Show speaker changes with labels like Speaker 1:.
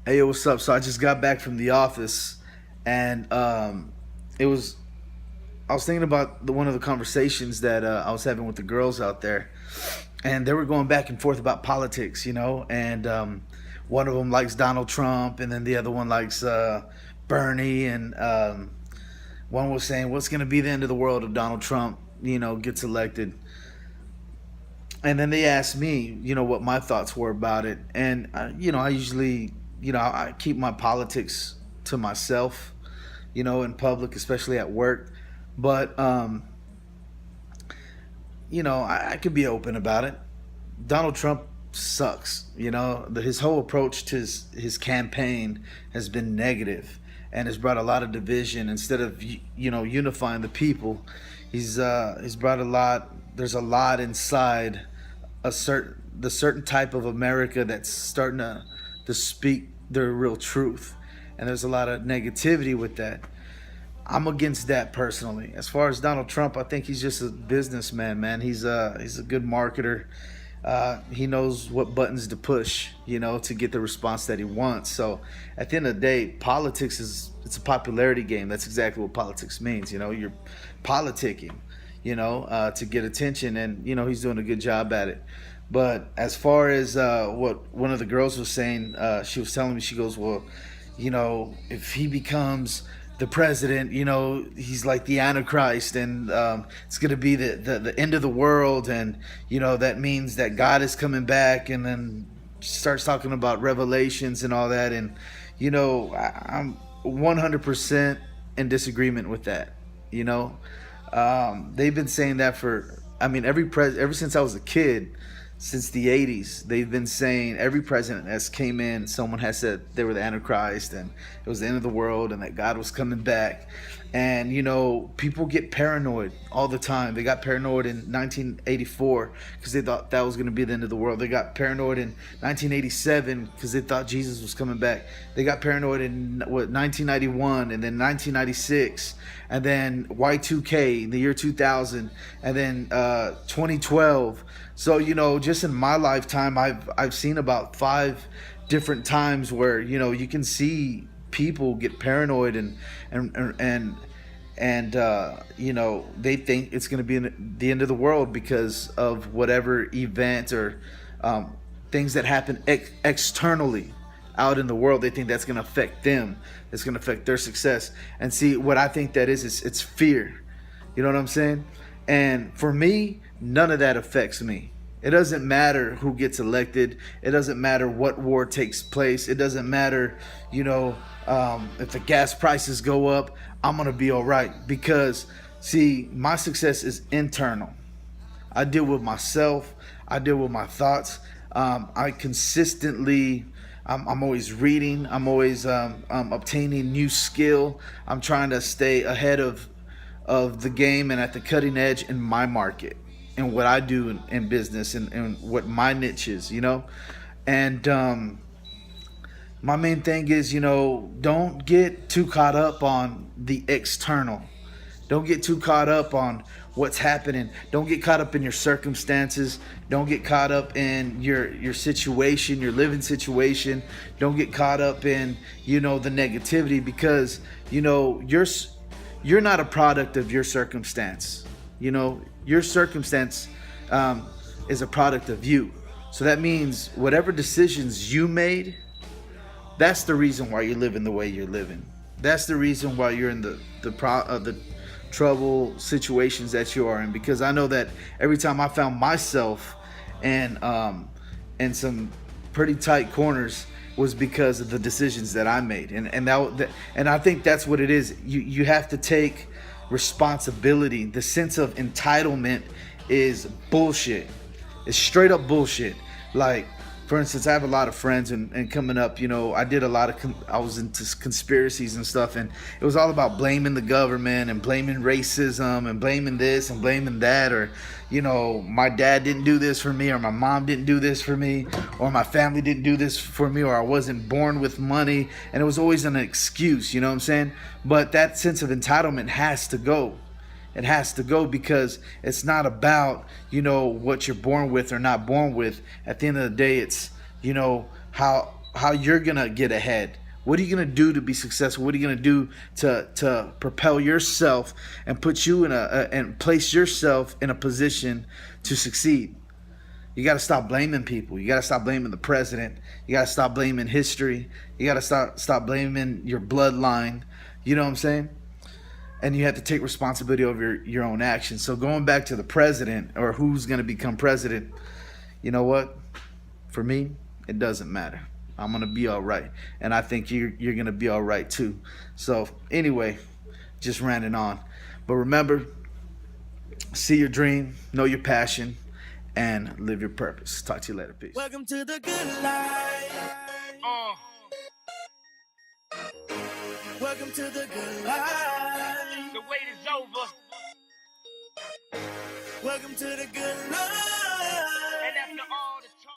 Speaker 1: Hey, yo, what's up? So I just got back from the office, and it was I was thinking about one of the conversations that I was having with the girls out there, and they were going back and forth about politics, and one of them likes Donald Trump, and then the other one likes Bernie, and one was saying, "What's going to be the end of the world if Donald Trump, gets elected?" And then they asked me, what my thoughts were about it, and I usually, I keep my politics to myself, in public, especially at work. But I could be open about it. Donald Trump sucks. His whole approach to his campaign has been negative and has brought a lot of division instead of unifying the people. He's brought a lot. There's a lot inside the certain type of America that's starting to speak their real truth, and there's a lot of negativity with that. I'm against that personally. As far as Donald Trump, I think he's just a businessman, man. He's a good marketer. He knows what buttons to push, to get the response that he wants. So at the end of the day, politics it's a popularity game. That's exactly what politics means. You're politicking, to get attention, and he's doing a good job at it. But as far as what one of the girls was saying, she was telling me, she goes, well, if he becomes the president, he's like the Antichrist, and it's going to be the end of the world, and that means that God is coming back, and then starts talking about revelations and all that, and I'm 100% in disagreement with that. They've been saying that for, I mean, ever since I was a kid, since the 80s, they've been saying every president that's came in, someone has said they were the Antichrist and it was the end of the world and that God was coming back. And people get paranoid all the time. They got paranoid in 1984 because they thought that was going to be the end of the world. They got paranoid in 1987 because they thought Jesus was coming back. They got paranoid in 1991, and then 1996, and then Y2K in the year 2000, and then 2012. So just in my lifetime, I've seen about 5 different times where you can see people get paranoid, and they think it's going to be the end of the world because of whatever event or things that happen externally out in the world. They think that's going to affect them. It's going to affect their success. And see, what I think that is it's fear. You know what I'm saying? And for me, none of that affects me. It doesn't matter who gets elected. It doesn't matter what war takes place. It doesn't matter, if the gas prices go up, I'm going to be all right. Because, see, my success is internal. I deal with myself. I deal with my thoughts. I consistently, I'm always reading. I'm always obtaining new skill. I'm trying to stay ahead of the game and at the cutting edge in my market and what I do in business, and what my niche is, And my main thing is, don't get too caught up on the external. Don't get too caught up on what's happening. Don't get caught up in your circumstances. Don't get caught up in your situation, your living situation. Don't get caught up in, the negativity, because, you're not a product of your circumstance. Your circumstance is a product of you. So that means whatever decisions you made, that's the reason why you're living the way you're living. That's the reason why you're in the trouble situations that you are in. Because I know that every time I found myself in some pretty tight corners was because of the decisions that I made, and I think that's what it is. You have to take responsibility. The sense of entitlement is bullshit. It's straight up bullshit. Like, for instance, I have a lot of friends, and coming up, I did a lot of, I was into conspiracies and stuff, and it was all about blaming the government and blaming racism and blaming this and blaming that, or, my dad didn't do this for me, or my mom didn't do this for me, or my family didn't do this for me, or I wasn't born with money, and it was always an excuse, you know what I'm saying? But that sense of entitlement has to go. It has to go, because it's not about, what you're born with or not born with. At the end of the day, it's, how how you're gonna get ahead. What are you gonna do to be successful? What are you gonna do to propel yourself and put you in and place yourself in a position to succeed? You got to stop blaming people. You got to stop blaming the president. You got to stop blaming history. You got to stop blaming your bloodline. You know what I'm saying? And you have to take responsibility over your own actions. So going back to the president or who's going to become president, you know what? For me, it doesn't matter. I'm going to be all right. And I think you're going to be all right too. So anyway, just ranting on. But remember, see your dream, know your passion, and live your purpose. Talk to you later. Peace.
Speaker 2: Welcome to the good life. Welcome to the good life.
Speaker 3: The wait is over.
Speaker 2: Welcome to the good life.